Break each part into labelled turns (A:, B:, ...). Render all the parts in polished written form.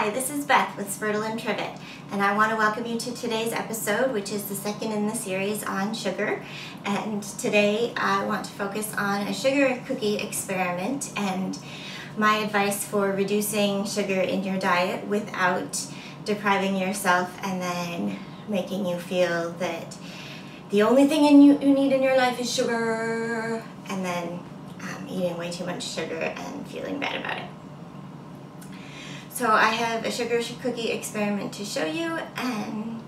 A: Hi, this is Beth with Spurtle and Trivet, and I want to welcome you to today's episode, which is the second in the series on sugar. And today I want to focus on a sugar cookie experiment and my advice for reducing sugar in your diet without depriving yourself and then making you feel that the only thing you need in your life is sugar, and then eating way too much sugar and feeling bad about it. So I have a sugar cookie experiment to show you, and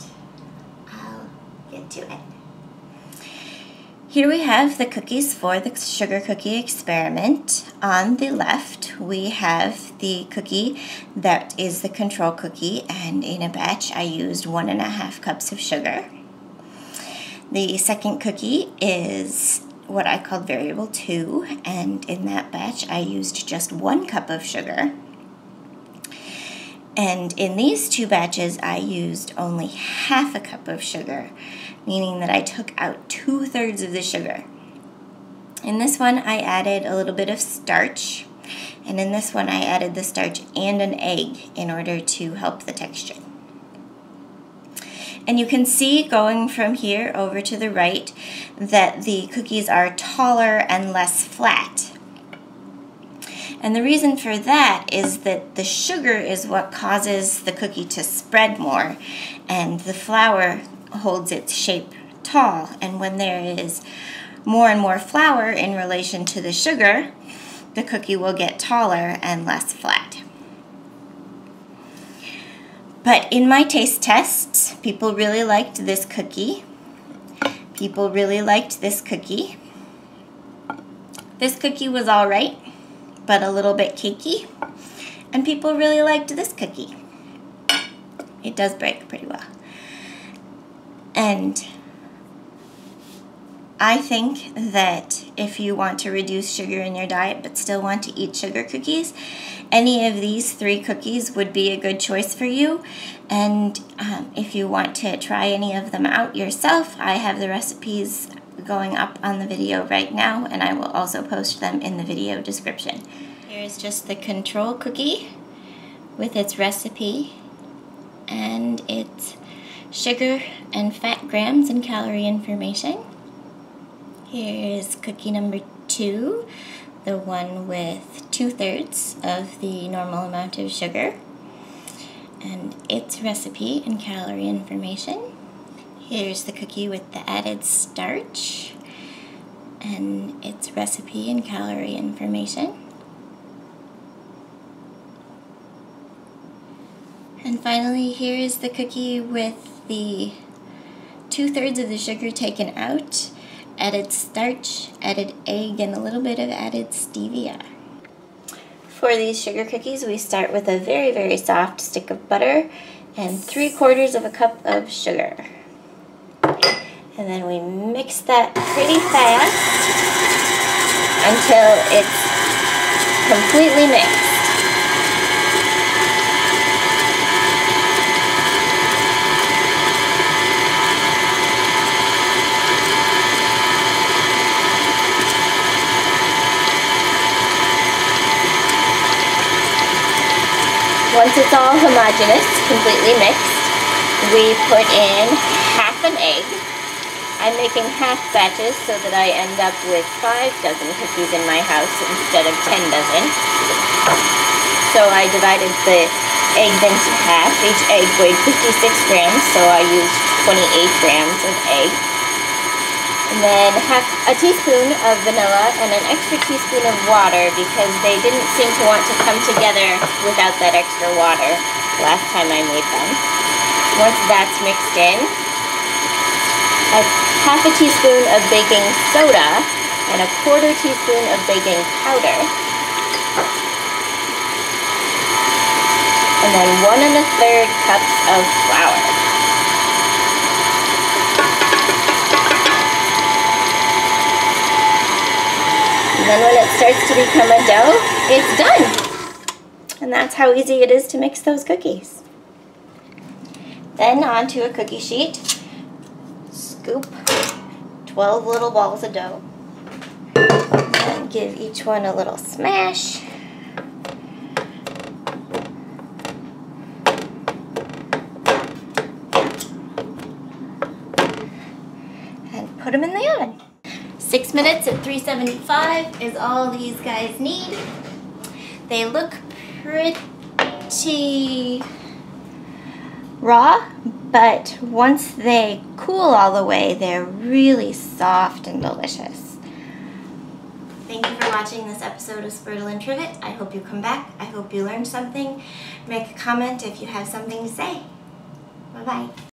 A: I'll get to it. Here we have the cookies for the sugar cookie experiment. On the left, we have the cookie that is the control cookie, and in a batch I used 1.5 cups of sugar. The second cookie is what I called variable 2, and in that batch I used just 1 cup of sugar. And in these two batches, I used only 1/2 cup of sugar, meaning that I took out 2/3 of the sugar. In this one, I added a little bit of starch, and in this one, I added the starch and an egg in order to help the texture. And you can see going from here over to the right that the cookies are taller and less flat. And the reason for that is that the sugar is what causes the cookie to spread more, and the flour holds its shape tall. And when there is more and more flour in relation to the sugar, the cookie will get taller and less flat. But in my taste tests, people really liked this cookie. People really liked this cookie. This cookie was all right, but a little bit cakey, and people really liked this cookie. It does break pretty well. And I think that if you want to reduce sugar in your diet but still want to eat sugar cookies, any of these 3 cookies would be a good choice for you. And if you want to try any of them out yourself, I have the recipes going up on the video right now, and I will also post them in the video description. Here's just the control cookie with its recipe and its sugar and fat grams and calorie information. Here's cookie number 2, the one with 2/3 of the normal amount of sugar, and its recipe and calorie information. Here's the cookie with the added starch and its recipe and calorie information. And finally, here is the cookie with the 2/3 of the sugar taken out, added starch, added egg, and a little bit of added stevia. For these sugar cookies, we start with a very, very soft stick of butter and 3/4 of a cup of sugar. And then we mix that pretty fast until it's completely mixed. Once it's all homogeneous, completely mixed, we put in 1/2 egg. I'm making half batches so that I end up with 5 dozen cookies in my house instead of 10 dozen. So I divided the eggs into half. Each egg weighed 56 grams, so I used 28 grams of egg. And then a teaspoon of vanilla and an extra teaspoon of water, because they didn't seem to want to come together without that extra water last time I made them. Once that's mixed in, 1/2 teaspoon of baking soda and 1/4 teaspoon of baking powder. And then 1 1/3 cups of flour. And then when it starts to become a dough, it's done. And that's how easy it is to mix those cookies. Then onto a cookie sheet, scoop 12 little balls of dough. And give each one a little smash. put them in the oven. 6 minutes at 375 is all these guys need. They look pretty raw, but once they cool all the way, they're really soft and delicious. Thank you for watching this episode of Spurtle and Trivet. I hope you come back. I hope you learned something. Make a comment if you have something to say. Bye-bye.